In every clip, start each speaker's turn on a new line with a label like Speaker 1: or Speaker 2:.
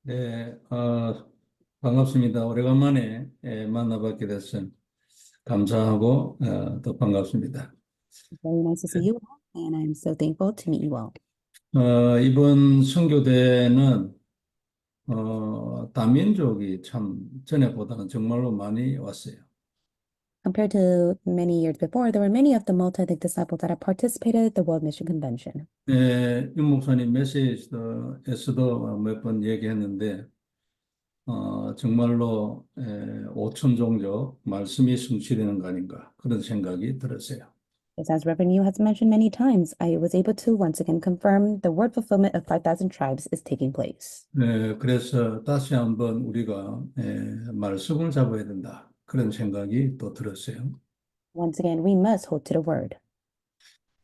Speaker 1: 네, 반갑습니다. 오래간만에 만나뵙게 돼서 감사하고 또 반갑습니다.
Speaker 2: Very nice to see you all, and I'm so thankful to meet you all.
Speaker 1: 이번 선교대는 다민족이 참 전에보다는 정말로 많이 왔어요.
Speaker 2: Compared to many years before, there were many of the multi-ethnic disciples that have participated at the World Mission Convention.
Speaker 1: 윤 목사님 메시지에서도 몇 번 얘기했는데 정말로 5천 종족 말씀이 성취되는 거 아닌가 그런 생각이 들었어요.
Speaker 2: As Reverend Yu has mentioned many times, I was able to once again confirm the word fulfillment of 5,000 tribes is taking place.
Speaker 1: 네, 그래서 다시 한번 우리가 말씀을 잡아야 된다. 그런 생각이 또 들었어요.
Speaker 2: Once again, we must hold to the word.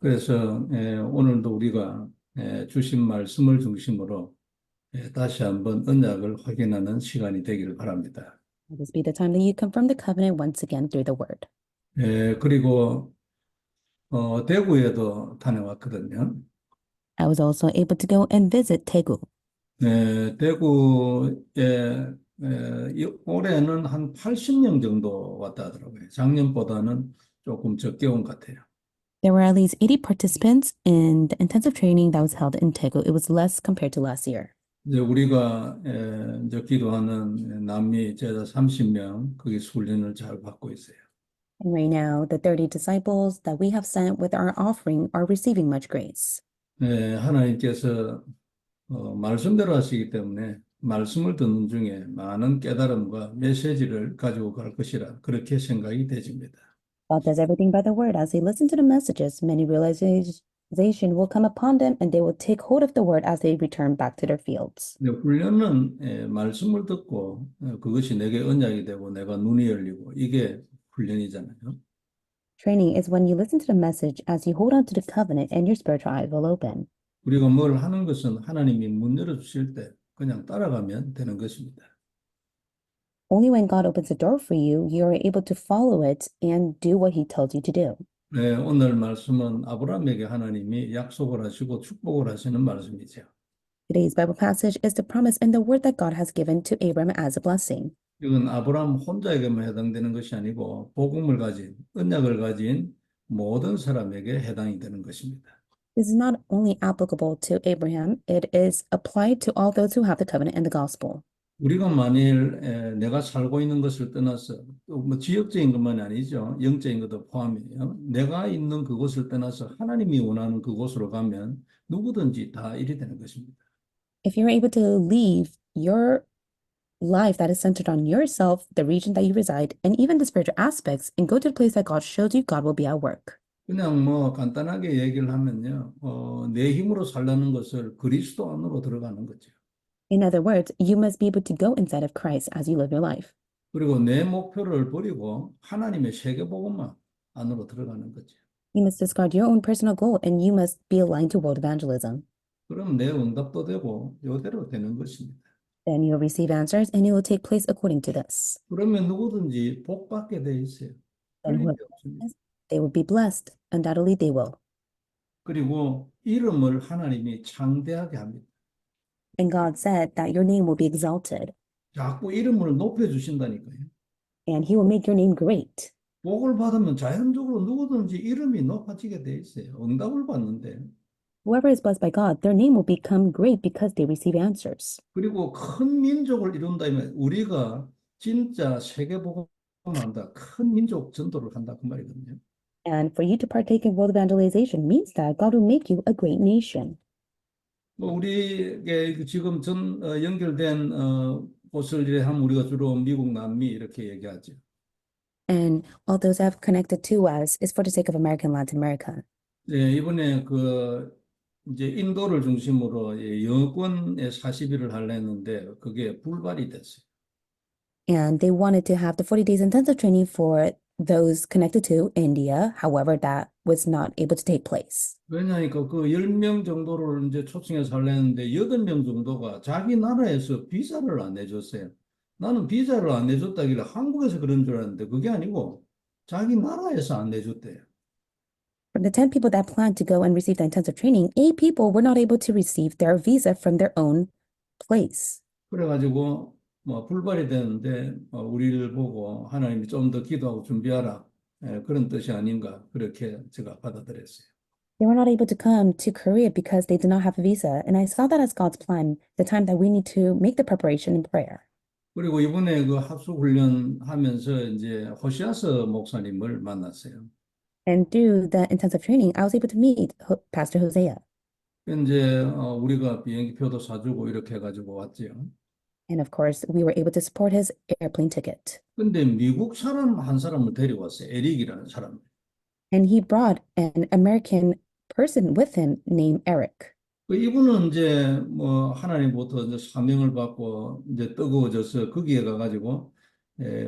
Speaker 1: 그래서 오늘도 우리가 주신 말씀을 중심으로 다시 한번 언약을 확인하는 시간이 되기를 바랍니다.
Speaker 2: Let this be the time that you confirm the covenant once again through the word.
Speaker 1: 그리고 대구에도 다녀왔거든요.
Speaker 2: I was also able to go and visit Daegu.
Speaker 1: 대구에 올해는 한 80명 정도 왔다 하더라고요. 작년보다는 조금 적게 온 것 같아요.
Speaker 2: There were at least 80 participants in the intensive training that was held in Daegu. It was less compared to last year.
Speaker 1: 이제 우리가 이제 기도하는 남미 제자 30명 거기서 훈련을 잘 받고 있어요.
Speaker 2: And right now, the 30 disciples that we have sent with our offering are receiving much grace.
Speaker 1: 하나님께서 말씀대로 하시기 때문에 말씀을 듣는 중에 많은 깨달음과 메시지를 가지고 갈 것이라 그렇게 생각이 되집니다.
Speaker 2: God does everything by the word. As they listen to the messages, many realization will come upon them, and they will take hold of the word as they return back to their fields.
Speaker 1: 근데 훈련은 말씀을 듣고 그것이 내게 언약이 되고 내가 눈이 열리고 이게 훈련이잖아요.
Speaker 2: Training is when you listen to the message as you hold on to the covenant and your spiritual eyes will open.
Speaker 1: 우리가 뭘 하는 것은 하나님이 문 열어주실 때 그냥 따라가면 되는 것입니다.
Speaker 2: Only when God opens the door for you, you are able to follow it and do what he tells you to do.
Speaker 1: 네, 오늘 말씀은 아브라함에게 하나님이 약속을 하시고 축복을 하시는 말씀이죠.
Speaker 2: Today's Bible passage is the promise and the word that God has given to Abraham as a blessing.
Speaker 1: 이건 아브라함 혼자에게만 해당되는 것이 아니고 복음을 가진 언약을 가진 모든 사람에게 해당이 되는 것입니다.
Speaker 2: This is not only applicable to Abraham, it is applied to all those who have the covenant and the gospel.
Speaker 1: 우리가 만일 내가 살고 있는 것을 떠나서 뭐 지역적인 것만이 아니죠. 영적인 것도 포함이에요. 내가 있는 그곳을 떠나서 하나님이 원하는 그곳으로 가면 누구든지 다 일이 되는 것입니다.
Speaker 2: If you're able to leave your life that is centered on yourself, the region that you reside, and even the spiritual aspects, and go to the place that God shows you, God will be at work.
Speaker 1: 그냥 뭐 간단하게 얘기를 하면요. 내 힘으로 살라는 것을 그리스도 안으로 들어가는 거죠.
Speaker 2: In other words, you must be able to go inside of Christ as you live your life.
Speaker 1: 그리고 내 목표를 버리고 하나님의 세계복음만 안으로 들어가는 거죠.
Speaker 2: You must discard your own personal goal and you must be aligned to world evangelism.
Speaker 1: 그럼 내 응답도 되고 이대로 되는 것입니다.
Speaker 2: Then you will receive answers and it will take place according to this.
Speaker 1: 그러면 누구든지 복 받게 돼 있어요.
Speaker 2: Then
Speaker 1: 틀림이
Speaker 2: whoever
Speaker 1: 없습니다.
Speaker 2: is, they will be blessed. Undoubtedly they will.
Speaker 1: 그리고 이름을 하나님이 창대하게 합니다.
Speaker 2: And God said that your name will be exalted
Speaker 1: 자꾸 이름을 높여주신다니까요.
Speaker 2: and he will make your name great.
Speaker 1: 복을 받으면 자연적으로 누구든지 이름이 높아지게 돼 있어요. 응답을 받는데.
Speaker 2: Whoever is blessed by God, their name will become great because they receive answers.
Speaker 1: 그리고 큰 민족을 이룬다면 우리가 진짜 세계복음한다. 큰 민족 전도를 한다 그 말이거든요.
Speaker 2: And for you to partake in world evangelization means that God will make you a great nation.
Speaker 1: 뭐 우리에게 지금 연결된 곳을 이래 하면 우리가 주로 미국, 남미 이렇게 얘기하죠.
Speaker 2: And all those that have connected to us is for the sake of America and Latin America.
Speaker 1: 네, 이번에 이제 인도를 중심으로 영어권에 40일을 하려 했는데 그게 불발이 됐어요.
Speaker 2: And they wanted to have the 40 days intensive training for those connected to India. However, that was not able to take place.
Speaker 1: 왜냐니까 그 10명 정도를 이제 초청해서 하려 했는데 8명 정도가 자기 나라에서 비자를 안 내줬어요. 나는 비자를 안 내줬다길래 한국에서 그런 줄 알았는데 그게 아니고 자기 나라에서 안 내줬대요.
Speaker 2: From the 10 people that planned to go and receive the intensive training, 8 people were not able to receive their visa from their own place.
Speaker 1: 그래가지고 뭐 불발이 되는데 우리를 보고 하나님이 좀 더 기도하고 준비하라. 그런 뜻이 아닌가 그렇게 제가 받아들였어요.
Speaker 2: They were not able to come to Korea because they did not have a visa, and I saw that as God's plan, the time that we need to make the preparation in prayer.
Speaker 1: 그리고 이번에 그 합숙 훈련 하면서 이제 호시아스 목사님을 만났어요.
Speaker 2: And through the intensive training, I was able to meet Pastor Hosea.
Speaker 1: 이제 우리가 비행기 표도 사주고 이렇게 해가지고 왔지요.
Speaker 2: And of course, we were able to support his airplane ticket.
Speaker 1: 근데 미국 사람 한 사람을 데려왔어요. 에릭이라는 사람.
Speaker 2: And he brought an American person with him named Eric.
Speaker 1: 그 이분은 이제 뭐 하나님부터 이제 사명을 받고 이제 뜨거워져서 거기에 가가지고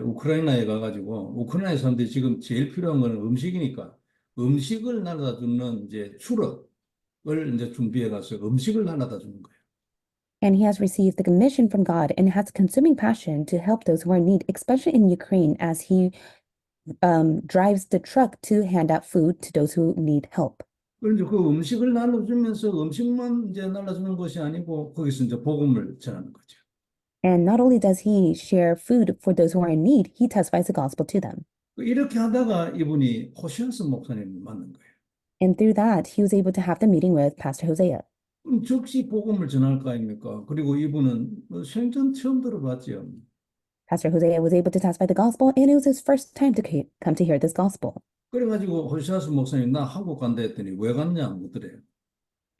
Speaker 1: 우크라이나에 가가지고 우크라이나 사람들이 지금 제일 필요한 건 음식이니까 음식을 날아다 주는 이제 추럭을 이제 준비해 가서 음식을 날아다 주는 거예요.
Speaker 2: And he has received the commission from God and has consuming passion to help those who are in need, especially in Ukraine, as he drives the truck to hand out food to those who need help.
Speaker 1: 그런데 그 음식을 나눠주면서 음식만 이제 날라주는 것이 아니고 거기서 이제 복음을 전하는 거죠.
Speaker 2: And not only does he share food for those who are in need, he testifies the gospel to them.
Speaker 1: 이렇게 하다가 이분이 호시아스 목사님을 만난 거예요.
Speaker 2: And through that, he was able to have the meeting with Pastor Hosea.
Speaker 1: 그럼 즉시 복음을 전할 거 아닙니까? 그리고 이분은 생전 처음 들어봤죠.
Speaker 2: Pastor Hosea was able to testify the gospel, and it was his first time to come to hear this gospel.
Speaker 1: 그래가지고 호시아스 목사님 나 한국 간다 했더니 왜 갔냐 묻더래요.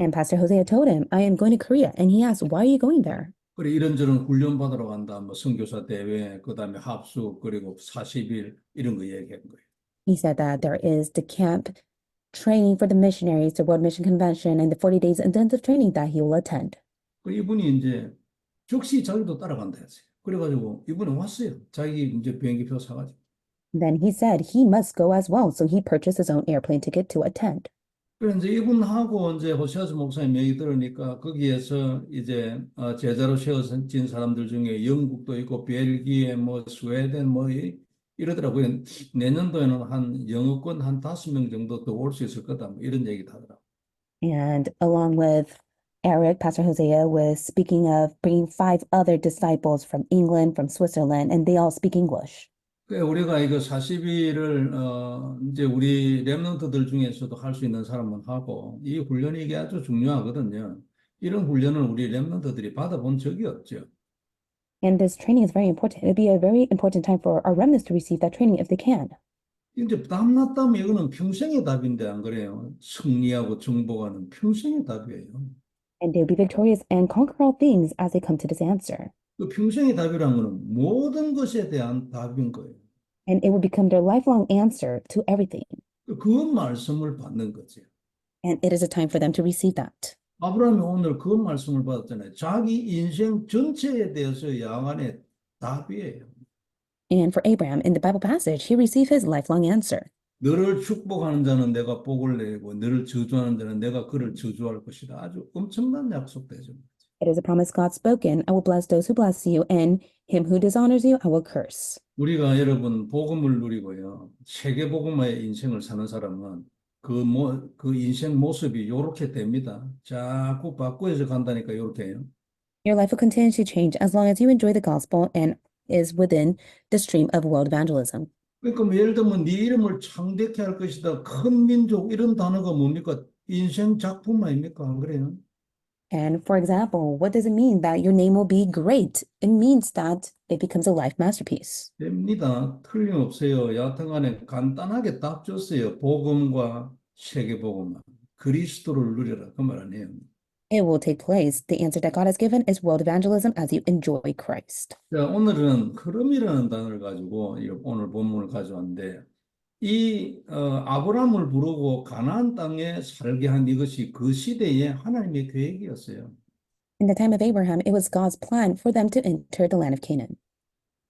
Speaker 2: And Pastor Hosea told him, I am going to Korea. And he asked, why are you going there?
Speaker 1: 그래 이런저런 훈련 받으러 간다. 뭐 선교사 대회, 그다음에 합숙, 그리고 40일 이런 거 얘기한 거예요.
Speaker 2: He said that there is the camp training for the missionaries, the World Mission Convention, and the 40 days intensive training that he will attend.
Speaker 1: 그 이분이 이제 즉시 자기도 따라간다 했어요. 그래가지고 이분이 왔어요. 자기 이제 비행기표 사가지고.
Speaker 2: Then he said he must go as well. So he purchased his own airplane ticket to attend.
Speaker 1: 그래 이제 이분하고 이제 호시아스 목사님 얘기 들으니까 거기에서 이제 제자로 세워진 사람들 중에 영국도 있고 벨기에 뭐 스웨덴 뭐 이러더라고요. 내년도에는 한 영어권 한 5명 정도 더 올 수 있을 거다. 뭐 이런 얘기도 하더라고요.
Speaker 2: And along with Eric, Pastor Hosea was speaking of bringing 5 other disciples from England, from Switzerland, and they all speak English.
Speaker 1: 그 우리가 이거 40일을 이제 우리 렘넌트들 중에서도 할 수 있는 사람은 하고 이 훈련이 이게 아주 중요하거든요. 이런 훈련을 우리 렘넌트들이 받아본 적이 없죠.
Speaker 2: And this training is very important. It'd be a very important time for our remnants to receive that training if they can.
Speaker 1: 이제 답났다면 이거는 평생의 답인데 안 그래요? 승리하고 정복하는 평생의 답이에요.
Speaker 2: And they'll be victorious and conquer all things as they come to this answer.
Speaker 1: 그 평생의 답이란 거는 모든 것에 대한 답인 거예요.
Speaker 2: And it will become their lifelong answer to everything.
Speaker 1: 그 말씀을 받는 거죠.
Speaker 2: And it is a time for them to receive that.
Speaker 1: 아브라함이 오늘 그 말씀을 받았잖아요. 자기 인생 전체에 대해서 야간의 답이에요.
Speaker 2: And for Abraham, in the Bible passage, he received his lifelong answer.
Speaker 1: 너를 축복하는 자는 내가 복을 내리고 너를 저주하는 자는 내가 그를 저주할 것이다. 아주 엄청난 약속되죠.
Speaker 2: It is a promise God spoken. I will bless those who bless you, and him who dishonors you, I will curse.
Speaker 1: 우리가 여러분 복음을 누리고요. 세계 복음화의 인생을 사는 사람은 그 인생 모습이 요렇게 됩니다. 자꾸 바꾸어서 간다니까 요렇게 해요.
Speaker 2: Your life will continue to change as long as you enjoy the gospel and is within the stream of world evangelism.
Speaker 1: 그러니까 뭐 예를 들면 네 이름을 창대케 할 것이다. 큰 민족 이런 단어가 뭡니까? 인생 작품 아닙니까? 안 그래요?
Speaker 2: And for example, what does it mean that your name will be great? It means that it becomes a life masterpiece.
Speaker 1: 됩니다. 틀림없어요. 여하튼간에 간단하게 딱 줬어요. 복음과 세계복음화. 그리스도를 누려라. 그 말 아니에요.
Speaker 2: It will take place. The answer that God has given is world evangelism as you enjoy Christ.
Speaker 1: 자, 오늘은 흐름이라는 단어를 가지고 오늘 본문을 가져왔는데 이 아브라함을 부르고 가나안 땅에 살게 한 이것이 그 시대의 하나님의 계획이었어요.
Speaker 2: In the time of Abraham, it was God's plan for them to enter the land of Canaan.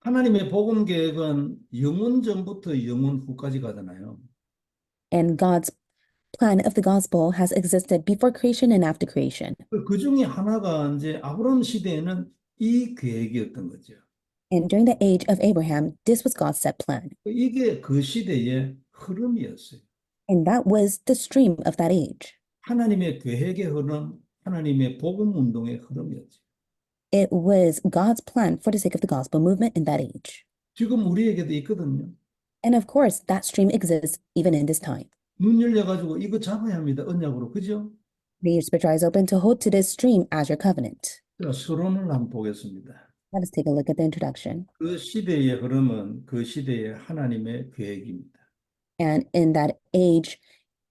Speaker 1: 하나님의 복음 계획은 영원 전부터 영원 후까지 가잖아요.
Speaker 2: And God's plan of the gospel has existed before creation and after creation.
Speaker 1: 그 중에 하나가 이제 아브라함 시대에는 이 계획이었던 거죠.
Speaker 2: And during the age of Abraham, this was God's set plan.
Speaker 1: 이게 그 시대의 흐름이었어요.
Speaker 2: And that was the stream of that age.
Speaker 1: 하나님의 계획의 흐름, 하나님의 복음 운동의 흐름이었죠.
Speaker 2: It was God's plan for the sake of the gospel movement in that age.
Speaker 1: 지금 우리에게도 있거든요.
Speaker 2: And of course, that stream exists even in this time.
Speaker 1: 눈 열려가지고 이거 잡아야 합니다. 언약으로. 그죠?
Speaker 2: May your spiritual eyes open to hold to this stream as your covenant.
Speaker 1: 자, 서론을 한번 보겠습니다.
Speaker 2: Let us take a look at the introduction.
Speaker 1: 그 시대의 흐름은 그 시대의 하나님의 계획입니다.
Speaker 2: And in that age,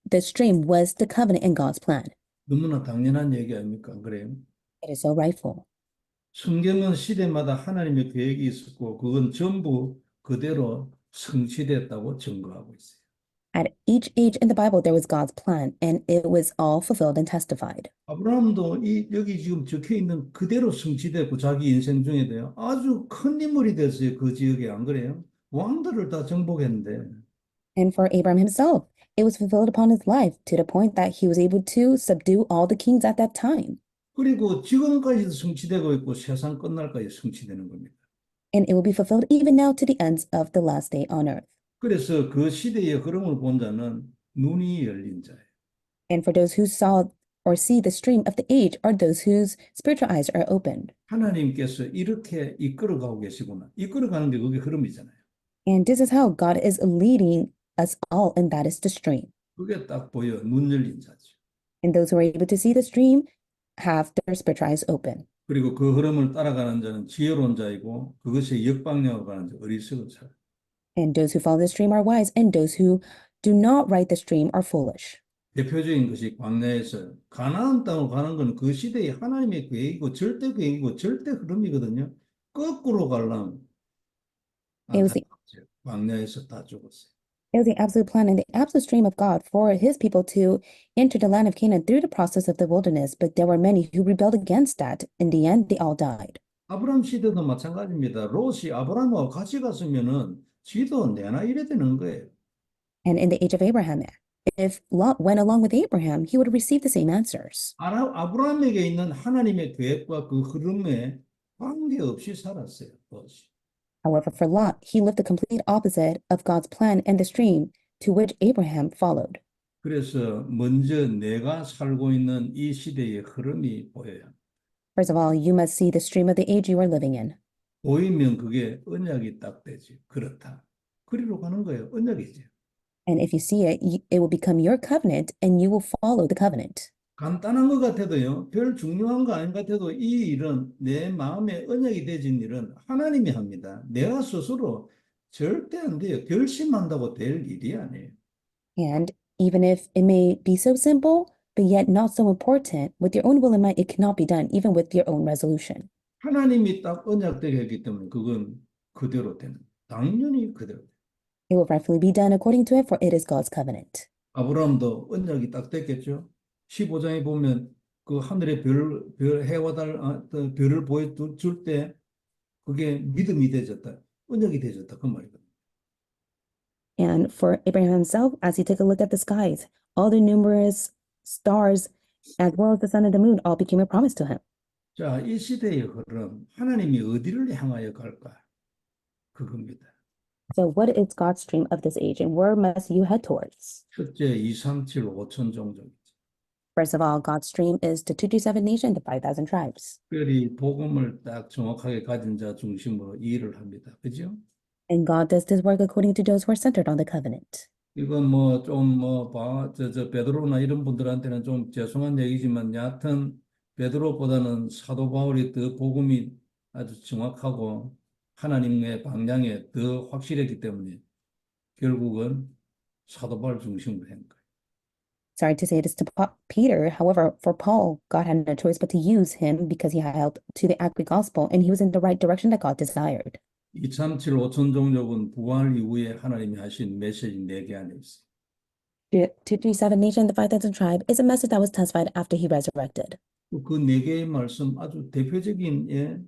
Speaker 2: the stream was the covenant and God's plan.
Speaker 1: 너무나 당연한 얘기 아닙니까? 안 그래요?
Speaker 2: It is so rightful.
Speaker 1: 성경은 시대마다 하나님의 계획이 있었고 그건 전부 그대로 성취됐다고 증거하고 있어요.
Speaker 2: At each age in the Bible, there was God's plan, and it was all fulfilled and testified.
Speaker 1: 아브라함도 여기 지금 적혀 있는 그대로 성취됐고 자기 인생 중에도요. 아주 큰 인물이 됐어요. 그 지역에. 안 그래요? 왕들을 다 정복했는데.
Speaker 2: And for Abraham himself, it was fulfilled upon his life to the point that he was able to subdue all the kings at that time.
Speaker 1: 그리고 지금까지도 성취되고 있고 세상 끝날까지 성취되는 겁니다.
Speaker 2: And it will be fulfilled even now to the ends of the last day on earth.
Speaker 1: 그래서 그 시대의 흐름을 본 자는 눈이 열린 자예요.
Speaker 2: And for those who saw or see the stream of the age are those whose spiritual eyes are opened.
Speaker 1: 하나님께서 이렇게 이끌어가고 계시구나. 이끌어가는 게 그게 흐름이잖아요.
Speaker 2: And this is how God is leading us all, and that is the stream.
Speaker 1: 그게 딱 보여. 눈 열린 자죠.
Speaker 2: And those who are able to see the stream have their spiritual eyes open.
Speaker 1: 그리고 그 흐름을 따라가는 자는 지혜로운 자이고 그것에 역방향으로 가는 자 어리석은 자.
Speaker 2: And those who follow the stream are wise, and those who do not ride the stream are foolish.
Speaker 1: 대표적인 것이 광야에서 가나안 땅으로 가는 것은 그 시대의 하나님의 계획이고 절대 계획이고 절대 흐름이거든요. 거꾸로 가려면
Speaker 2: It was the
Speaker 1: 광야에서 다 죽었어요.
Speaker 2: It was the absolute plan and the absolute stream of God for his people to enter the land of Canaan through the process of the wilderness, but there were many who rebelled against that. In the end, they all died.
Speaker 1: 아브람 시대도 마찬가지입니다. 롯이 아브람하고 같이 갔으면은 지도 내나 이래 되는 거예요.
Speaker 2: And in the age of Abraham, if Lot went along with Abraham, he would have received the same answers.
Speaker 1: 아브람에게 있는 하나님의 계획과 그 흐름에 관계없이 살았어요. 롯이.
Speaker 2: However, for Lot, he lived the complete opposite of God's plan and the stream to which Abraham followed.
Speaker 1: 그래서 먼저 내가 살고 있는 이 시대의 흐름이 보여요.
Speaker 2: First of all, you must see the stream of the age you are living in.
Speaker 1: 보이면 그게 언약이 딱 되지. 그렇다. 그리로 가는 거예요. 언약이지.
Speaker 2: And if you see it, it will become your covenant and you will follow the covenant.
Speaker 1: 간단한 것 같아도요. 별 중요한 거 아닌 것 같아도 이 일은 내 마음에 언약이 되진 일은 하나님이 합니다. 내가 스스로 절대 안 돼요. 결심한다고 될 일이 아니에요.
Speaker 2: And even if it may be so simple, but yet not so important, with your own will in mind, it cannot be done, even with your own resolution.
Speaker 1: 하나님이 딱 언약되게 했기 때문에 그건 그대로 되는 거예요. 당연히 그대로.
Speaker 2: It will rightfully be done according to it, for it is God's covenant.
Speaker 1: 아브라함도 언약이 딱 됐겠죠. 15장에 보면 그 하늘의 해와 달, 별을 보여줄 때 그게 믿음이 되졌다. 언약이 되졌다. 그 말이거든요.
Speaker 2: And for Abraham himself, as he took a look at the skies, all the numerous stars, as well as the sun and the moon, all became a promise to him.
Speaker 1: 자, 이 시대의 흐름, 하나님이 어디를 향하여 갈까? 그겁니다.
Speaker 2: So what is God's stream of this age, and where must you head towards?
Speaker 1: 첫째, 2, 3, 7, 5천 종족이죠.
Speaker 2: First of all, God's stream is the 237 nation, the 5,000 tribes.
Speaker 1: 특별히 복음을 딱 정확하게 가진 자 중심으로 이 일을 합니다. 그죠?
Speaker 2: And God does this work according to those who are centered on the covenant.
Speaker 1: 이건 베드로나 이런 분들한테는 좀 죄송한 얘기지만 얕은 베드로보다는 사도 바울이 더 복음이 아주 정확하고 하나님의 방향에 더 확실했기 때문에 결국은 사도 바울 중심으로 한 거예요.
Speaker 2: Sorry to say this to Peter. However, for Paul, God had no choice but to use him because he held to the accurate gospel and he was in the right direction that God desired.
Speaker 1: 237, 5천 종족은 부활 이후에 하나님이 하신 메시지 4개 안에 있어요.
Speaker 2: The 237 nation, the 5,000 tribe, is a message that was testified after he resurrected.
Speaker 1: 그 4개의 말씀 아주 대표적인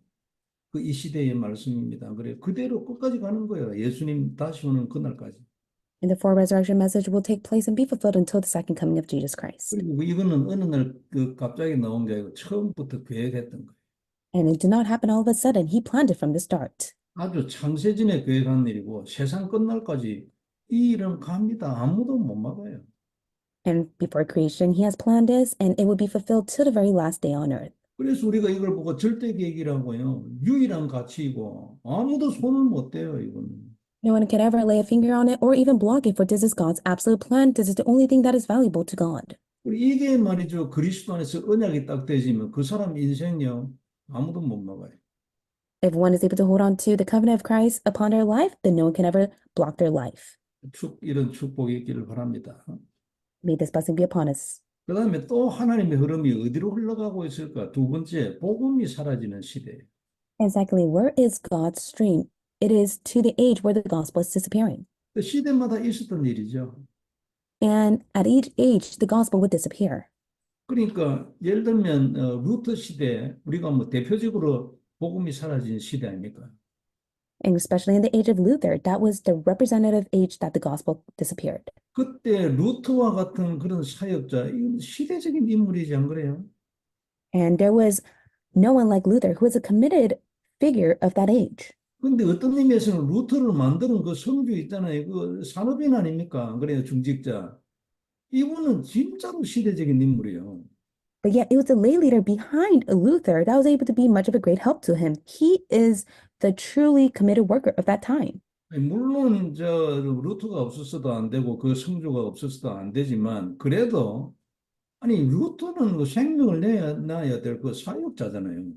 Speaker 1: 그 이 시대의 말씀입니다. 그래 그대로 끝까지 가는 거예요. 예수님 다시 오는 그날까지.
Speaker 2: And the four resurrection message will take place and be fulfilled until the second coming of Jesus Christ.
Speaker 1: 그리고 이거는 어느 날 그 갑자기 나온 게 아니고 처음부터 계획했던 거예요.
Speaker 2: And it did not happen all of a sudden. He planned it from the start.
Speaker 1: 아주 창세전에 계획한 일이고 세상 끝날까지 이 일은 갑니다. 아무도 못 막아요.
Speaker 2: And before creation, he has planned this, and it will be fulfilled till the very last day on earth.
Speaker 1: 그래서 우리가 이걸 보고 절대 계획이라고요. 유일한 가치이고 아무도 손을 못 대요, 이거는.
Speaker 2: No one can ever lay a finger on it or even block it, for this is God's absolute plan. This is the only thing that is valuable to God.
Speaker 1: 이게 말이죠. 그리스도 안에서 언약이 딱 되지면 그 사람 인생요. 아무도 못 막아요.
Speaker 2: If one is able to hold on to the covenant of Christ upon their life, then no one can ever block their life.
Speaker 1: 이런 축복이 있기를 바랍니다.
Speaker 2: May this blessing be upon us.
Speaker 1: 그 다음에 또 하나님의 흐름이 어디로 흘러가고 있을까? 두 번째, 복음이 사라지는 시대예요.
Speaker 2: Exactly, where is God's stream? It is to the age where the gospel is disappearing.
Speaker 1: 그 시대마다 있었던 일이죠.
Speaker 2: And at each age, the gospel would disappear.
Speaker 1: 그러니까 예를 들면 루터 시대, 우리가 뭐 대표적으로 복음이 사라진 시대 아닙니까?
Speaker 2: And especially in the age of Luther, that was the representative age that the gospel disappeared.
Speaker 1: 그때 루터와 같은 그런 사역자, 이건 시대적인 인물이지 안 그래요?
Speaker 2: And there was no one like Luther who was a committed figure of that age.
Speaker 1: 근데 어떤 의미에서는 루터를 만드는 그 성주 있잖아요. 그 산업인 아닙니까? 그래요, 중직자. 이분은 진짜로 시대적인 인물이에요.
Speaker 2: But yet it was the lay leader behind Luther that was able to be much of a great help to him. He is the truly committed worker of that time.
Speaker 1: 아니, 물론 루터가 없었어도 안 되고 그 성주가 없었어도 안 되지만 그래도 아니 루터는 그 생명을 내야 될 그 사역자잖아요.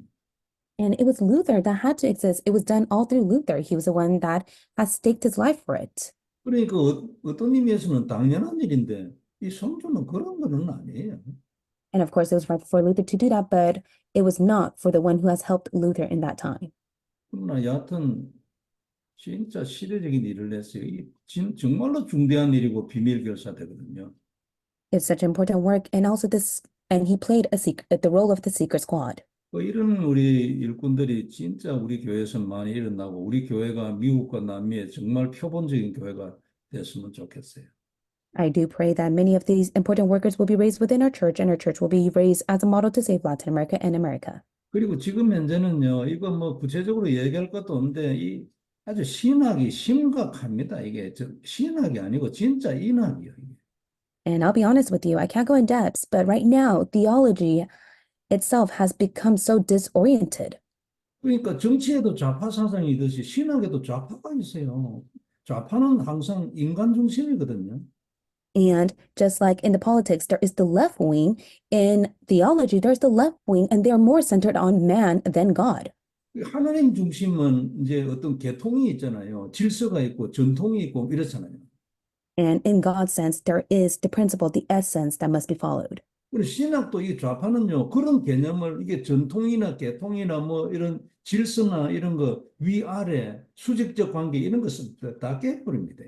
Speaker 2: And it was Luther that had to exist. It was done all through Luther. He was the one that has staked his life for it.
Speaker 1: 그러니까 어떤 의미에서는 당연한 일인데 이 성주는 그런 거는 아니에요.
Speaker 2: And of course, it was right for Luther to do that, but it was not for the one who has helped Luther in that time.
Speaker 1: 그러나 여하튼 진짜 시대적인 일을 했어요. 정말로 중대한 일이고 비밀 결사되거든요.
Speaker 2: It's such important work, and also and he played the role of the secret squad.
Speaker 1: 이런 우리 일꾼들이 진짜 우리 교회에서 많이 일어나고 우리 교회가 미국과 남미에 정말 표본적인 교회가 됐으면 좋겠어요.
Speaker 2: I do pray that many of these important workers will be raised within our church, and our church will be raised as a model to save Latin America and America.
Speaker 1: 그리고 지금 현재는요, 이거 뭐 구체적으로 얘기할 것도 없는데 이 아주 신학이 심각합니다. 이게 신학이 아니고 진짜 인학이에요. 이게.
Speaker 2: And I'll be honest with you, I can't go in depth, but right now, theology itself has become so disoriented.
Speaker 1: 그러니까 정치에도 좌파 사상이 있듯이 신학에도 좌파가 있어요. 좌파는 항상 인간 중심이거든요.
Speaker 2: And just like in the politics, there is the left wing, in theology, there's the left wing, and they're more centered on man than God.
Speaker 1: 하나님 중심은 이제 어떤 계통이 있잖아요. 질서가 있고 전통이 있고 이렇잖아요.
Speaker 2: And in God's sense, there is the principle, the essence that must be followed.
Speaker 1: 그리고 신학도 이 좌파는요, 그런 개념을 이게 전통이나 계통이나 뭐 이런 질서나 이런 거 위아래 수직적 관계 이런 것을 다 깨버립니다.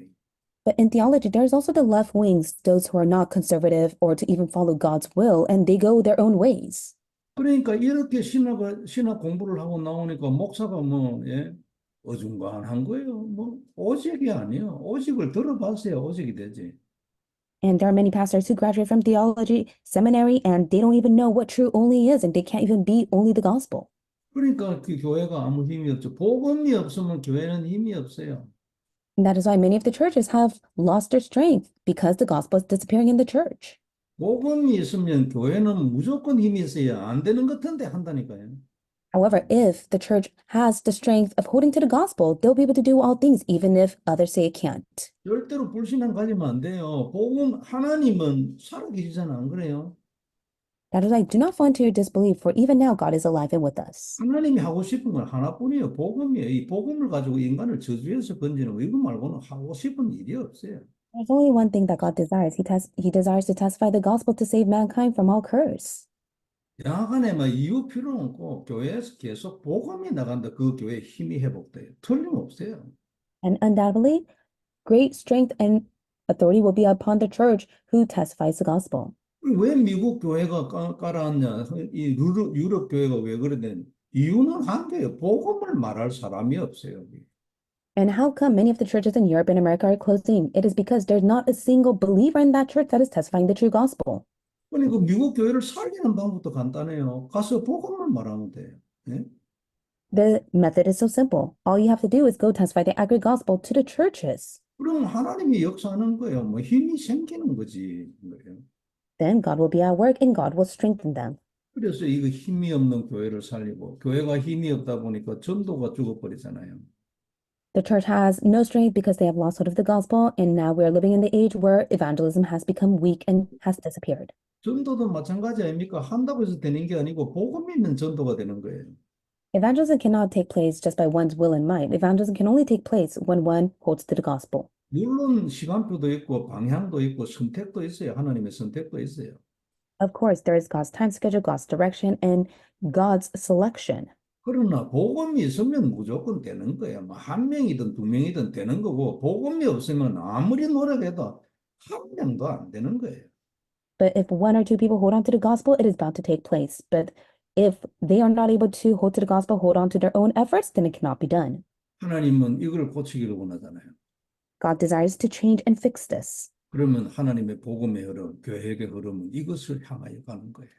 Speaker 2: But in theology, there's also the left wings, those who are not conservative or to even follow God's will, and they go their own ways.
Speaker 1: 그러니까 이렇게 신학 공부를 하고 나오니까 목사가 뭐, 예, 어중간한 거예요. 뭐, 오직이 아니에요. 오직을 들어봤어야 오직이 되지.
Speaker 2: And there are many pastors who graduate from theology seminary and they don't even know what true only is, and they can't even be only the gospel.
Speaker 1: 그러니까 그 교회가 아무 힘이 없죠. 복음이 없으면 교회는 힘이 없어요.
Speaker 2: And that is why many of the churches have lost their strength because the gospel is disappearing in the church.
Speaker 1: 복음이 있으면 교회는 무조건 힘이 있어야 안 되는 것 같은데 한다니까요.
Speaker 2: However, if the church has the strength of holding to the gospel, they'll be able to do all things, even if others say it can't.
Speaker 1: 절대로 불신앙 가지면 안 돼요. 복음 하나님은 살아계시잖아, 안 그래요?
Speaker 2: That is why do not fall into your disbelief, for even now God is alive and with us.
Speaker 1: 하나님이 하고 싶은 건 하나뿐이에요. 복음이에요. 이 복음을 가지고 인간을 저주에서 건지는 거 이거 말고는 하고 싶은 일이 없어요.
Speaker 2: There's only one thing that God desires. He desires to testify the gospel to save mankind from all curse.
Speaker 1: 야간에 막 이유 필요 없고 교회에서 계속 복음이 나간다. 그 교회에 힘이 회복돼요. 틀림없어요.
Speaker 2: And undoubtedly, great strength and authority will be upon the church who testifies the gospel.
Speaker 1: 왜 미국 교회가 깔아왔냐? 이 유럽 교회가 왜 그러냐? 이유는 한 개예요. 복음을 말할 사람이 없어요.
Speaker 2: And how come many of the churches in Europe and America are closing? It is because there's not a single believer in that church that is testifying the true gospel.
Speaker 1: 그러니까 미국 교회를 살리는 방법도 간단해요. 가서 복음을 말하면 돼요. 예?
Speaker 2: The method is so simple. All you have to do is go testify the accurate gospel to the churches.
Speaker 1: 그럼 하나님이 역사하는 거예요. 뭐 힘이 생기는 거지. 그래요.
Speaker 2: Then God will be at work and God will strengthen them.
Speaker 1: 그래서 이거 힘이 없는 교회를 살리고 교회가 힘이 없다 보니까 전도가 죽어버리잖아요.
Speaker 2: The church has no strength because they have lost hold of the gospel, and now we are living in the age where evangelism has become weak and has disappeared.
Speaker 1: 전도도 마찬가지 아닙니까? 한다고 해서 되는 게 아니고 복음 있는 전도가 되는 거예요.
Speaker 2: Evangelism cannot take place just by one's will and might. Evangelism can only take place when one holds to the gospel.
Speaker 1: 물론 시간표도 있고 방향도 있고 선택도 있어요. 하나님의 선택도 있어요.
Speaker 2: Of course, there is God's time schedule, God's direction, and God's selection.
Speaker 1: 그러나 복음이 있으면 무조건 되는 거예요. 뭐 한 명이든 두 명이든 되는 거고 복음이 없으면 아무리 노력해도 한 명도 안 되는 거예요.
Speaker 2: But if one or two people hold on to the gospel, it is bound to take place. But if they are not able to hold to the gospel, hold on to their own efforts, then it cannot be done.
Speaker 1: 하나님은 이걸 고치기를 원하잖아요.
Speaker 2: God desires to change and fix this.
Speaker 1: 그러면 하나님의 복음의 흐름, 계획의 흐름은 이것을 향하여 가는 거예요.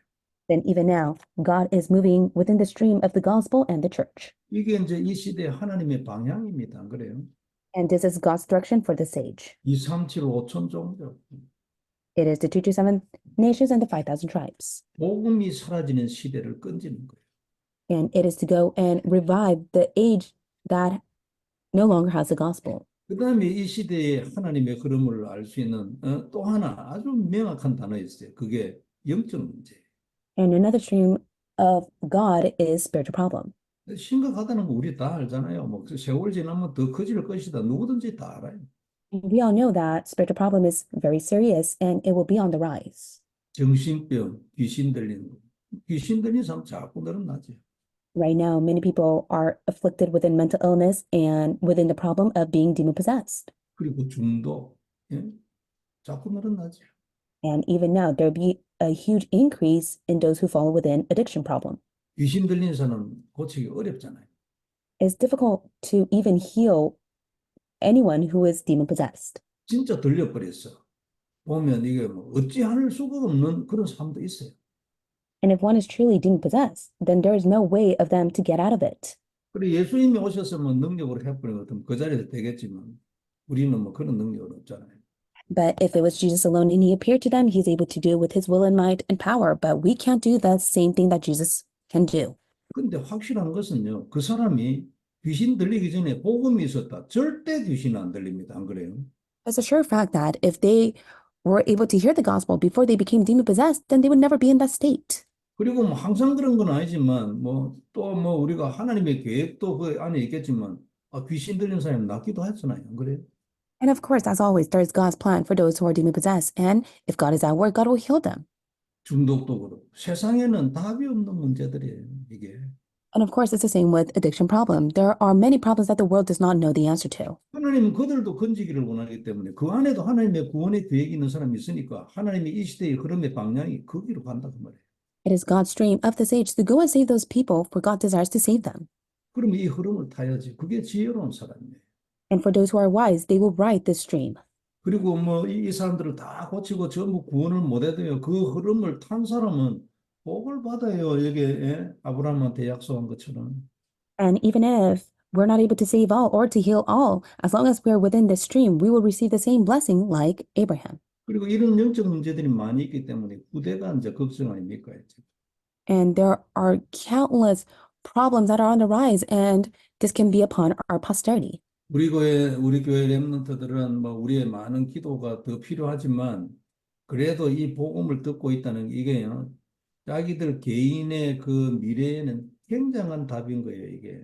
Speaker 2: Then even now, God is moving within the stream of the gospel and the church.
Speaker 1: 이게 이제 이 시대의 하나님의 방향입니다. 안 그래요?
Speaker 2: And this is God's direction for this age.
Speaker 1: 2, 3, 7, 5천 종족.
Speaker 2: It is the 227 nations and the 5,000 tribes.
Speaker 1: 복음이 사라지는 시대를 끈지는 거예요.
Speaker 2: And it is to go and revive the age that no longer has the gospel.
Speaker 1: 그 다음에 이 시대의 하나님의 흐름을 알 수 있는 또 하나 아주 명확한 단어 있어요. 그게 영적 문제예요.
Speaker 2: And another stream of God is spiritual problem.
Speaker 1: 심각하다는 거 우리 다 알잖아요. 뭐그 세월 지나면 더 커질 것이다. 누구든지 다 알아요.
Speaker 2: And we all know that spiritual problem is very serious and it will be on the rise.
Speaker 1: 정신병, 귀신 들리는 거. 귀신 들린 사람 자꾸 늘어나죠.
Speaker 2: Right now, many people are afflicted within mental illness and within the problem of being demon possessed.
Speaker 1: 그리고 중독, 예? 자꾸 늘어나죠.
Speaker 2: And even now, there'll be a huge increase in those who fall within addiction problem.
Speaker 1: 귀신 들린 사람 고치기 어렵잖아요.
Speaker 2: It's difficult to even heal anyone who is demon possessed.
Speaker 1: 진짜 들려버렸어. 보면 이게 뭐 어찌할 수가 없는 그런 사람도 있어요.
Speaker 2: And if one is truly demon possessed, then there is no way of them to get out of it.
Speaker 1: 그래 예수님이 오셨으면 능력으로 해버리는 것은 그 자리에서 되겠지만 우리는 뭐 그런 능력은 없잖아요.
Speaker 2: But if it was Jesus alone and he appeared to them, he's able to do it with his will and might and power. But we can't do the same thing that Jesus can do.
Speaker 1: 근데 확실한 것은요. 그 사람이 귀신 들리기 전에 복음이 있었다. 절대 귀신 안 들립니다. 안 그래요?
Speaker 2: It's a sure fact that if they were able to hear the gospel before they became demon possessed, then they would never be in that state.
Speaker 1: 그리고 뭐 항상 그런 건 아니지만 뭐 또 뭐 우리가 하나님의 계획도 그 안에 있겠지만 귀신 들린 사람이 낫기도 하잖아요. 안 그래요?
Speaker 2: And of course, as always, there is God's plan for those who are demon possessed. And if God is at work, God will heal them.
Speaker 1: 중독도 그렇고 세상에는 답이 없는 문제들이에요. 이게.
Speaker 2: And of course, it's the same with addiction problem. There are many problems that the world does not know the answer to.
Speaker 1: 하나님은 그들도 건지기를 원하기 때문에 그 안에도 하나님의 구원의 계획이 있는 사람이 있으니까 하나님의 이 시대의 흐름의 방향이 거기로 간다 그 말이에요.
Speaker 2: It is God's stream of this age to go and save those people, for God desires to save them.
Speaker 1: 그러면 이 흐름을 타야지. 그게 지혜로운 사람이에요.
Speaker 2: And for those who are wise, they will ride this stream.
Speaker 1: 그리고 뭐 이 사람들을 다 고치고 전부 구원을 못 해도요. 그 흐름을 탄 사람은 복을 받아요. 여기에 아브라함한테 약속한 것처럼.
Speaker 2: And even if we're not able to save all or to heal all, as long as we're within this stream, we will receive the same blessing like Abraham.
Speaker 1: 그리고 이런 영적 문제들이 많이 있기 때문에 후대가 이제 걱정 아닙니까?
Speaker 2: And there are countless problems that are on the rise, and this can be upon our posterity.
Speaker 1: 우리 교회 렘넌트들은 뭐 우리의 많은 기도가 더 필요하지만 그래도 이 복음을 듣고 있다는 이게요. 자기들 개인의 그 미래에는 굉장한 답인 거예요, 이게.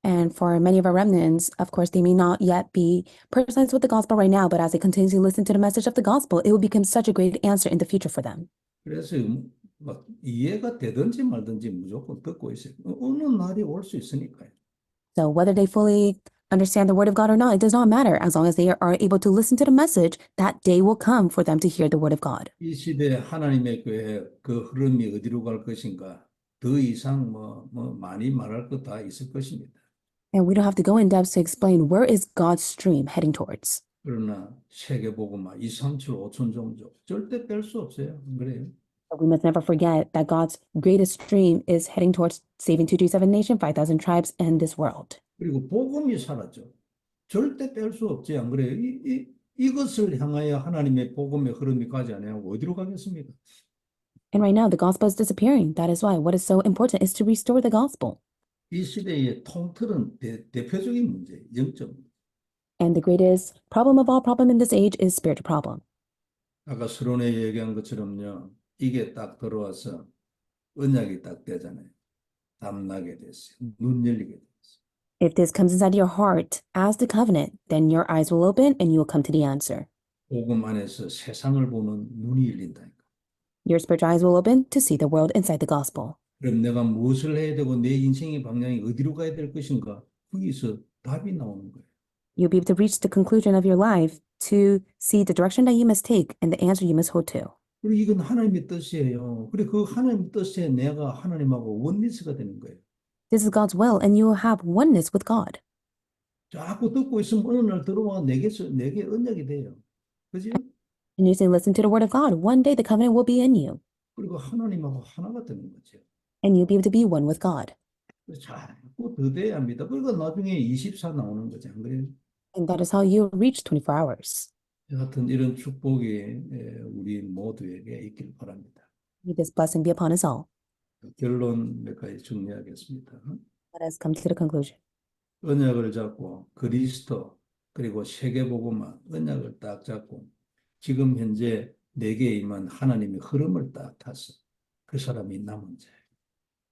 Speaker 2: And for many of our remnants, of course, they may not yet be personalized with the gospel right now, but as they continuously listen to the message of the gospel, it will become such a great answer in the future for them.
Speaker 1: 그래서 막 이해가 되든지 말든지 무조건 듣고 있어요. 어느 날이 올 수 있으니까요.
Speaker 2: So whether they fully understand the word of God or not, it does not matter. As long as they are able to listen to the message, that day will come for them to hear the word of God.
Speaker 1: 이 시대 하나님의 교회 그 흐름이 어디로 갈 것인가 더 이상 많이 말할 것 다 있을 것입니다.
Speaker 2: And we don't have to go in depth to explain where is God's stream heading towards.
Speaker 1: 그러나 세계복음화 2, 3, 7, 5천 종족 절대 뺄 수 없어요. 안 그래요?
Speaker 2: But we must never forget that God's greatest stream is heading towards saving 237 nation, 5,000 tribes, and this world.
Speaker 1: 그리고 복음이 사라져. 절대 뺄 수 없지. 안 그래요? 이것을 향하여 하나님의 복음의 흐름이 가지 않으면 어디로 가겠습니까?
Speaker 2: And right now, the gospel is disappearing. That is why what is so important is to restore the gospel.
Speaker 1: 이 시대의 통틀은 대표적인 문제, 영적.
Speaker 2: And the greatest problem of all problem in this age is spiritual problem.
Speaker 1: 아까 서론에 얘기한 것처럼요. 이게 딱 들어와서 언약이 딱 되잖아요. 담나게 됐어요. 눈 열리게 됐어요.
Speaker 2: If this comes inside your heart as the covenant, then your eyes will open and you will come to the answer.
Speaker 1: 복음 안에서 세상을 보는 눈이 열린다니까.
Speaker 2: Your spiritual eyes will open to see the world inside the gospel.
Speaker 1: 그럼 내가 무엇을 해야 되고 내 인생의 방향이 어디로 가야 될 것인가? 거기서 답이 나오는 거예요.
Speaker 2: You'll be able to reach the conclusion of your life to see the direction that you must take and the answer you must hold to.
Speaker 1: 그리고 이건 하나님의 뜻이에요. 그래 그 하나님의 뜻에 내가 하나님하고 원리스가 되는 거예요.
Speaker 2: This is God's will, and you will have oneness with God.
Speaker 1: 자꾸 듣고 있으면 어느 날 들어와 내게 언약이 돼요. 그죠?
Speaker 2: And you say, listen to the word of God. One day the covenant will be in you,
Speaker 1: 그리고 하나님하고 하나가 되는 거죠.
Speaker 2: and you'll be able to be one with God.
Speaker 1: 자꾸 더 돼야 합니다. 그러니까 나중에 24 나오는 거죠. 안 그래요?
Speaker 2: And that is how you reach 24 hours.
Speaker 1: 여하튼 이런 축복이 우리 모두에게 있길 바랍니다.
Speaker 2: May this blessing be upon us all.
Speaker 1: 결론 몇 가지 정리하겠습니다.
Speaker 2: Let us come to the conclusion.
Speaker 1: 언약을 잡고 그리스도 그리고 세계복음화 언약을 딱 잡고 지금 현재 내게 임한 하나님의 흐름을 딱 타서 그 사람이 남은 자예요.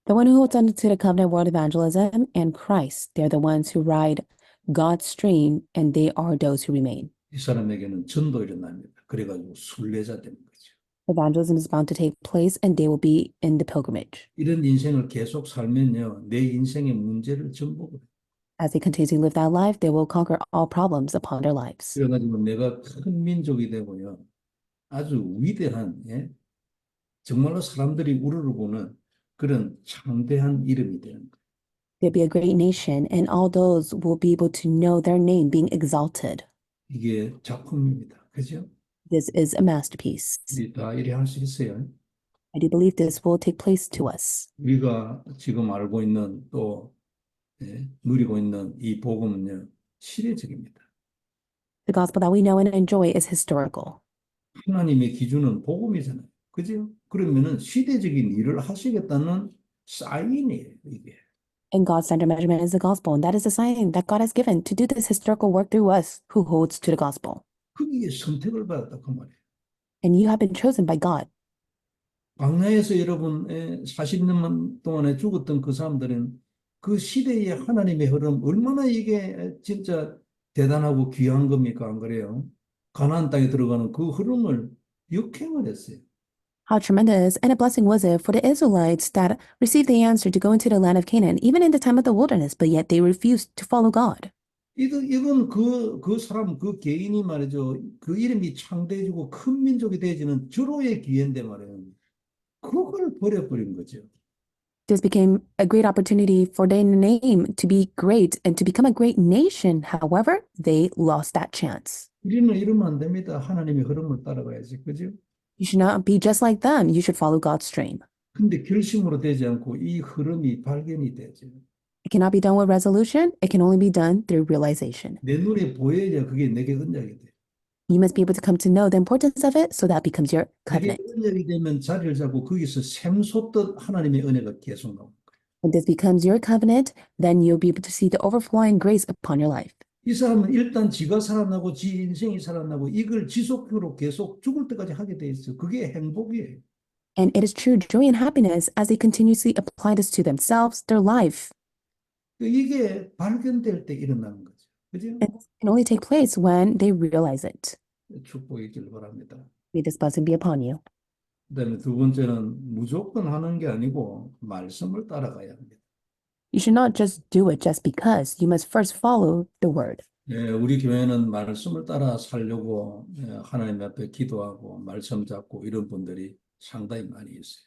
Speaker 2: The one who holds on to the covenant world evangelism and Christ, they're the ones who ride God's stream, and they are those who remain.
Speaker 1: 이 사람에게는 전도 일어납니다. 그래가지고 순례자 되는 거죠.
Speaker 2: Evangelism is bound to take place, and they will be in the pilgrimage.
Speaker 1: 이런 인생을 계속 살면요, 내 인생의 문제를 전복을 해요.
Speaker 2: As they continue to live that life, they will conquer all problems upon their lives.
Speaker 1: 그래가지고 내가 큰 민족이 되고요, 아주 위대한, 정말로 사람들이 우러러보는 그런 창대한 이름이 되는 거예요.
Speaker 2: They'll be a great nation, and all those will be able to know their name being exalted.
Speaker 1: 이게 작품입니다. 그죠?
Speaker 2: This is a masterpiece.
Speaker 1: 우리 다 이래 할 수 있어요.
Speaker 2: I do believe this will take place to us.
Speaker 1: 우리가 지금 알고 있는 또 누리고 있는 이 복음은요, 시대적입니다.
Speaker 2: The gospel that we know and enjoy is historical.
Speaker 1: 하나님의 기준은 복음이잖아요. 그죠? 그러면은 시대적인 일을 하시겠다는 사인이에요, 이게.
Speaker 2: And God's standard measurement is the gospel, and that is the sign that God has given to do this historical work through us who holds to the gospel.
Speaker 1: 거기에 선택을 받았다 그 말이에요.
Speaker 2: And you have been chosen by God.
Speaker 1: 광야에서 여러분 40년 동안에 죽었던 그 사람들은 그 시대의 하나님의 흐름 얼마나 이게 진짜 대단하고 귀한 겁니까? 안 그래요? 가나안 땅에 들어가는 그 흐름을 역행을 했어요.
Speaker 2: How tremendous and a blessing was it for the Israelites that received the answer to go into the land of Canaan, even in the time of the wilderness, but yet they refused to follow God.
Speaker 1: 이건 그 사람, 그 개인이 말이죠. 그 이름이 창대해지고 큰 민족이 되어지는 절호의 기회인데 말이에요. 그걸 버려버린 거죠.
Speaker 2: This became a great opportunity for their name to be great and to become a great nation. However, they lost that chance.
Speaker 1: 우리는 이러면 안 됩니다. 하나님의 흐름을 따라가야지. 그죠?
Speaker 2: You should not be just like them. You should follow God's stream.
Speaker 1: 근데 결심으로 되지 않고 이 흐름이 발견이 되죠.
Speaker 2: It cannot be done with resolution. It can only be done through realization.
Speaker 1: 내 눈에 보여야 그게 내게 언약이 돼.
Speaker 2: You must be able to come to know the importance of it so that becomes your
Speaker 1: 내게
Speaker 2: covenant.
Speaker 1: 언약이 되면 자리를 잡고 거기서 샘솟던 하나님의 은혜가 계속 나옵니다.
Speaker 2: When this becomes your covenant, then you'll be able to see the overflowing grace upon your life.
Speaker 1: 이 사람은 일단 지가 살아나고 지 인생이 살아나고 이걸 지속적으로 계속 죽을 때까지 하게 돼 있어요. 그게 행복이에요.
Speaker 2: And it is true joy and happiness as they continuously apply this to themselves, their life.
Speaker 1: 이게 발견될 때 일어나는 거죠. 그죠?
Speaker 2: And this can only take place when they realize it.
Speaker 1: 축복이 있길 바랍니다.
Speaker 2: May this blessing be upon you.
Speaker 1: 그다음에 두 번째는 무조건 하는 게 아니고 말씀을 따라가야 합니다.
Speaker 2: You should not just do it just because. You must first follow the word.
Speaker 1: 우리 교회는 말씀을 따라 살려고 하나님 앞에 기도하고 말씀 잡고 이런 분들이 상당히 많이 있어요.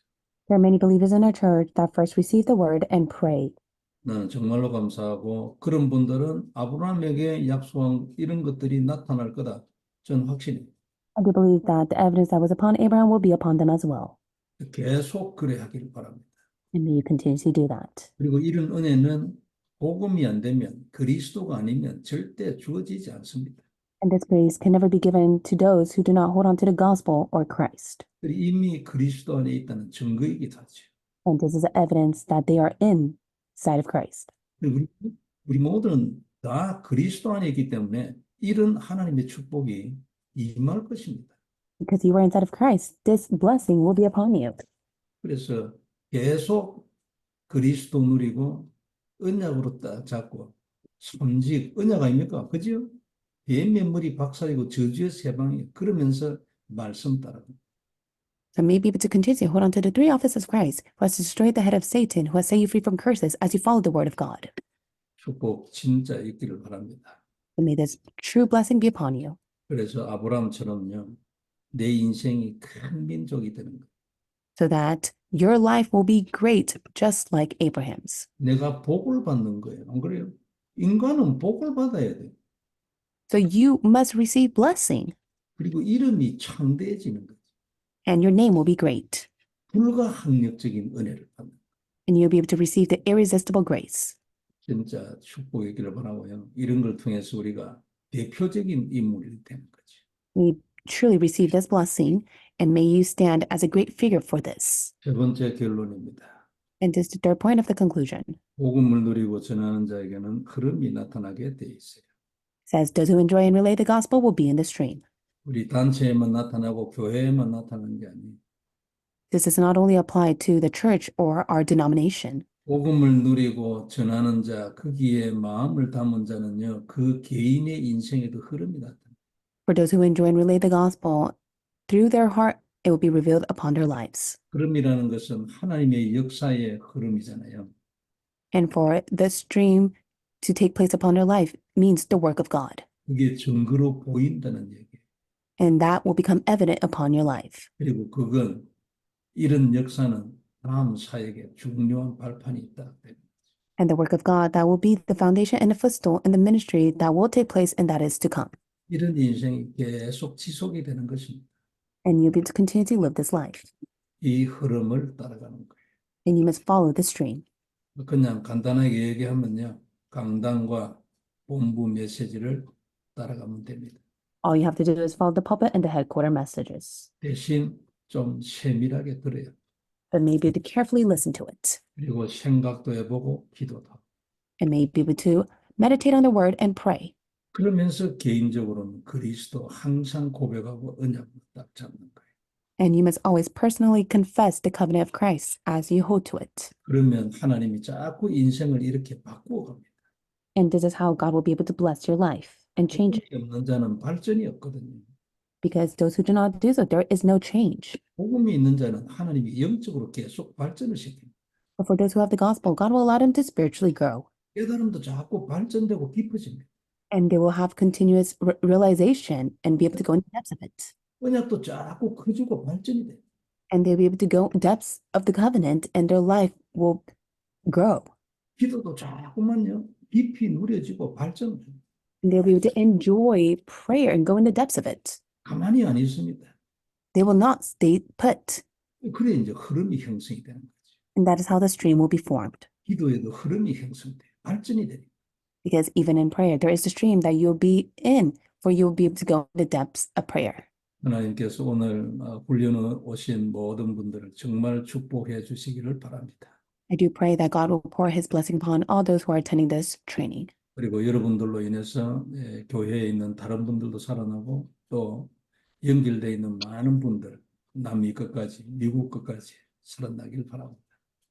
Speaker 2: There are many believers in our church that first receive the word and pray.
Speaker 1: 나는 정말로 감사하고 그런 분들은 아브라함에게 약속한 이런 것들이 나타날 거다. 저는 확신해요.
Speaker 2: I do believe that the evidence that was upon Abraham will be upon them as well.
Speaker 1: 계속 그래 하기를 바랍니다.
Speaker 2: And may you continuously do that.
Speaker 1: 그리고 이런 은혜는 복음이 안 되면 그리스도가 아니면 절대 주어지지 않습니다.
Speaker 2: And this grace can never be given to those who do not hold on to the gospel or Christ.
Speaker 1: 이미 그리스도 안에 있다는 증거이기도 하죠.
Speaker 2: And this is evidence that they are inside of Christ.
Speaker 1: 우리 모두는 다 그리스도 안에 있기 때문에 이런 하나님의 축복이 임할 것입니다.
Speaker 2: Because you are inside of Christ, this blessing will be upon you.
Speaker 1: 그래서 계속 그리스도 누리고 언약으로 딱 잡고 손직 언약 아닙니까? 그죠? 뱀의 머리 박살이고 저주의 세방이 그러면서 말씀 따라
Speaker 2: So may be able to continue, hold on to the three offices of Christ, who has destroyed the head of Satan, who has set you free from curses as you follow the word of God.
Speaker 1: 축복 진짜 있기를 바랍니다.
Speaker 2: And may this true blessing be upon you.
Speaker 1: 그래서 아브라함처럼요, 내 인생이 큰 민족이 되는 거예요.
Speaker 2: So that your life will be great, just like Abraham's.
Speaker 1: 내가 복을 받는 거예요. 안 그래요? 인간은 복을 받아야 돼요.
Speaker 2: So you must receive blessing,
Speaker 1: 그리고 이름이 창대해지는 거죠.
Speaker 2: and your name will be great.
Speaker 1: 불가항력적인 은혜를 받는 거예요.
Speaker 2: And you'll be able to receive the irresistible grace.
Speaker 1: 진짜 축복이기를 바라고요. 이런 걸 통해서 우리가 대표적인 인물이 되는 거죠.
Speaker 2: We truly receive this blessing, and may you stand as a great figure for this.
Speaker 1: 세 번째 결론입니다.
Speaker 2: And this is the third point of the conclusion.
Speaker 1: 복음을 누리고 전하는 자에게는 흐름이 나타나게 돼 있어요.
Speaker 2: It says, those who enjoy and relay the gospel will be in the stream.
Speaker 1: 우리 단체에만 나타나고 교회에만 나타나는 게 아니에요.
Speaker 2: This is not only applied to the church or our denomination.
Speaker 1: 복음을 누리고 전하는 자, 거기에 마음을 담은 자는요, 그 개인의 인생에도 흐름이 나타나요.
Speaker 2: For those who enjoy and relay the gospel, through their heart, it will be revealed upon their lives.
Speaker 1: 흐름이라는 것은 하나님의 역사의 흐름이잖아요.
Speaker 2: And for the stream to take place upon their life means the work of God.
Speaker 1: 그게 증거로 보인다는 얘기예요.
Speaker 2: And that will become evident upon your life.
Speaker 1: 그리고 그건 이런 역사는 다음 사역에 중요한 발판이 있다.
Speaker 2: And the work of God, that will be the foundation and the footstool in the ministry that will take place and that is to come.
Speaker 1: 이런 인생이 계속 지속이 되는 것입니다.
Speaker 2: And you'll be able to continue to live this life.
Speaker 1: 이 흐름을 따라가는 거예요.
Speaker 2: And you must follow the stream.
Speaker 1: 그냥 간단하게 얘기하면요, 강단과 본부 메시지를 따라가면 됩니다.
Speaker 2: All you have to do is follow the pulpit and the headquarter messages.
Speaker 1: 대신 좀 세밀하게 들어요.
Speaker 2: But maybe to carefully listen to it.
Speaker 1: 그리고 생각도 해보고 기도도 하고.
Speaker 2: And may be able to meditate on the word and pray.
Speaker 1: 그러면서 개인적으로는 그리스도 항상 고백하고 언약을 딱 잡는 거예요.
Speaker 2: And you must always personally confess the covenant of Christ as you hold to it.
Speaker 1: 그러면 하나님이 자꾸 인생을 이렇게 바꾸어 갑니다.
Speaker 2: And this is how God will be able to bless your life and change it.
Speaker 1: 복음이 없는 자는 발전이 없거든요.
Speaker 2: Because those who do not do so, there is no change.
Speaker 1: 복음이 있는 자는 하나님이 영적으로 계속 발전을 시킵니다.
Speaker 2: But for those who have the gospel, God will allow them to spiritually grow.
Speaker 1: 깨달음도 자꾸 발전되고 깊어집니다.
Speaker 2: And they will have continuous realization and be able to go into depths of it.
Speaker 1: 언약도 자꾸 커지고 발전이 돼요.
Speaker 2: And they'll be able to go depths of the covenant and their life will grow.
Speaker 1: 기도도 자꾸만요 깊이 누려지고 발전해요.
Speaker 2: And they'll be able to enjoy prayer and go in the depths of it.
Speaker 1: 가만히 안 있습니다.
Speaker 2: They will not stay put.
Speaker 1: 그래 이제 흐름이 형성이 되는 거죠.
Speaker 2: And that is how the stream will be formed.
Speaker 1: 기도에도 흐름이 형성돼요. 발전이 돼요.
Speaker 2: Because even in prayer, there is the stream that you'll be in, for you will be able to go in the depths of prayer.
Speaker 1: 하나님께서 오늘 훈련에 오신 모든 분들을 정말 축복해 주시기를 바랍니다.
Speaker 2: I do pray that God will pour his blessing upon all those who are attending this training.
Speaker 1: 그리고 여러분들로 인해서 교회에 있는 다른 분들도 살아나고 또 연결되어 있는 많은 분들 남미 끝까지 미국 끝까지 살아나길 바랍니다.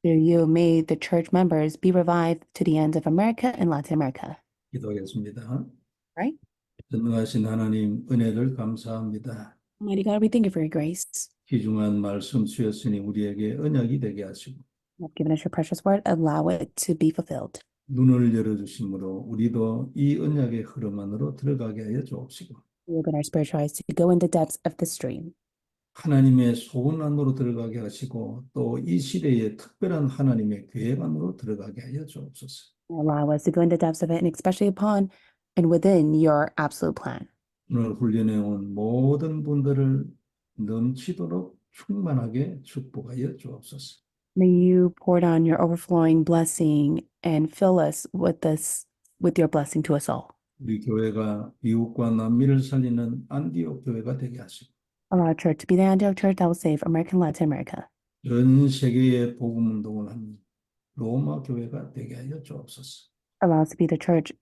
Speaker 2: Through you, may the church members be revived to the ends of America and Latin America.
Speaker 1: 기도하겠습니다.
Speaker 2: Right?
Speaker 1: 전능하신 하나님 은혜를 감사합니다.
Speaker 2: Almighty God, we thank you for your grace.
Speaker 1: 귀중한 말씀 주였으니 우리에게 언약이 되게 하시고
Speaker 2: You have given us your precious word. Allow it to be fulfilled.
Speaker 1: 눈을 열어주심으로 우리도 이 언약의 흐름 안으로 들어가게 하여 주옵시고
Speaker 2: We open our spiritual eyes to go in the depths of the stream.
Speaker 1: 하나님의 소원 안으로 들어가게 하시고 또 이 시대에 특별한 하나님의 계획 안으로 들어가게 하여 주옵소서.
Speaker 2: Allow us to go in the depths of it, and especially upon and within your absolute plan.
Speaker 1: 오늘 훈련해 온 모든 분들을 넘치도록 충만하게 축복하여 주옵소서.
Speaker 2: May you pour down your overflowing blessing and fill us with your blessing to us all.
Speaker 1: 우리 교회가 미국과 남미를 살리는 안디옥 교회가 되게 하시고
Speaker 2: Allow our church to be the Antioch church that will save American Latin America.
Speaker 1: 전 세계에 복음 운동을 하는 로마 교회가 되게 하여 주옵소서.
Speaker 2: Allow us to be the church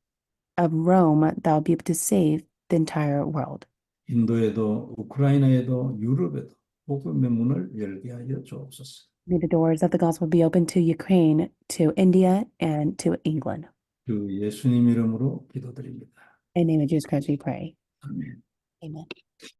Speaker 2: of Rome that will be able to save the entire world.
Speaker 1: 인도에도 우크라이나에도 유럽에도 복음의 문을 열게 하여 주옵소서.
Speaker 2: May the doors of the gospel be open to Ukraine, to India, and to England.
Speaker 1: 주 예수님 이름으로 기도드립니다.
Speaker 2: In the name of Jesus Christ we pray.
Speaker 1: 아멘.
Speaker 2: Amen.